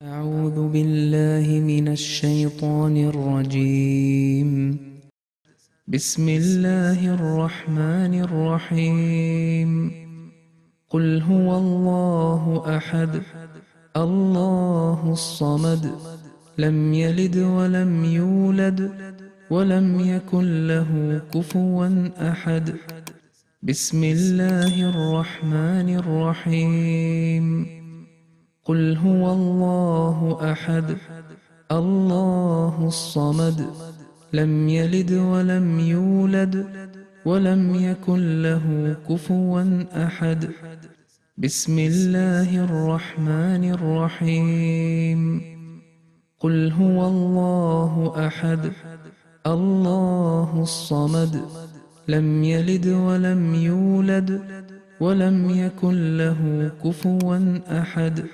أعوذ بالله من الشيطان الرجيم. بسم الله الرحمن الرحيم. قل هو الله أحد الله الصمد لم يلد ولم يولد ولم يكن له كفوا أحد. بسم الله الرحمن الرحيم. قل هو الله أحد الله الصمد لم يلد ولم يولد ولم يكن له كفوا أحد. بسم الله الرحمن الرحيم. قل هو الله أحد الله الصمد لم يلد ولم يولد ولم يكن له كفوا أحد.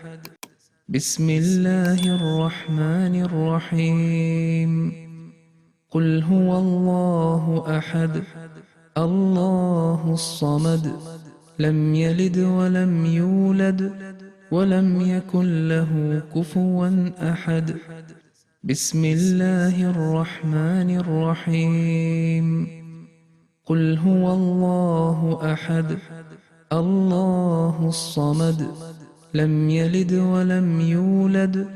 بسم الله الرحمن الرحيم. قل هو الله أحد الله الصمد لم يلد ولم يولد ولم يكن له كفوا أحد. بسم الله الرحمن الرحيم. قل هو الله أحد الله الصمد لم يلد ولم يولد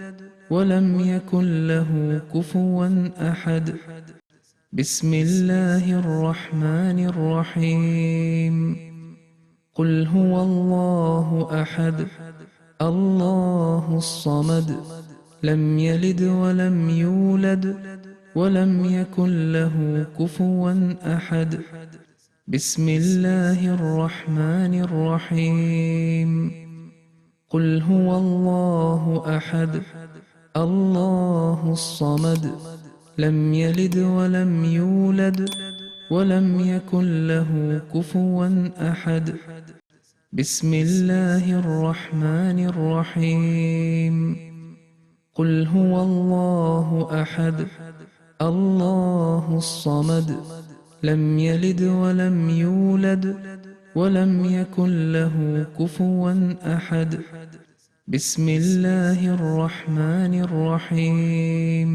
ولم يكن له كفوا أحد. بسم الله الرحمن الرحيم. قل هو الله أحد الله الصمد لم يلد ولم يولد ولم يكن له كفوا أحد. بسم الله الرحمن الرحيم. قل هو الله أحد الله الصمد لم يلد ولم يولد ولم يكن له كفوا أحد. بسم الله الرحمن الرحيم. قل هو الله أحد الله الصمد لم يلد ولم يولد ولم يكن له كفوا أحد. بسم الله الرحمن الرحيم.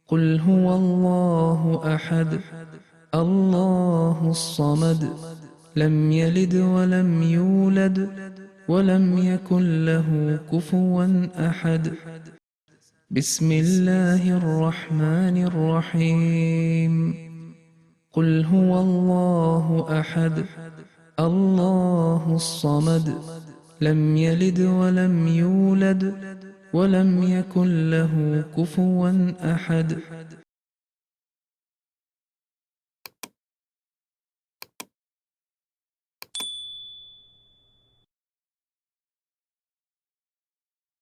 قل هو الله أحد الله الصمد لم يلد ولم يولد ولم يكن له كفوا أحد. بسم الله الرحمن الرحيم. قل هو الله أحد الله الصمد لم يلد ولم يولد ولم يكن له كفوا أحد.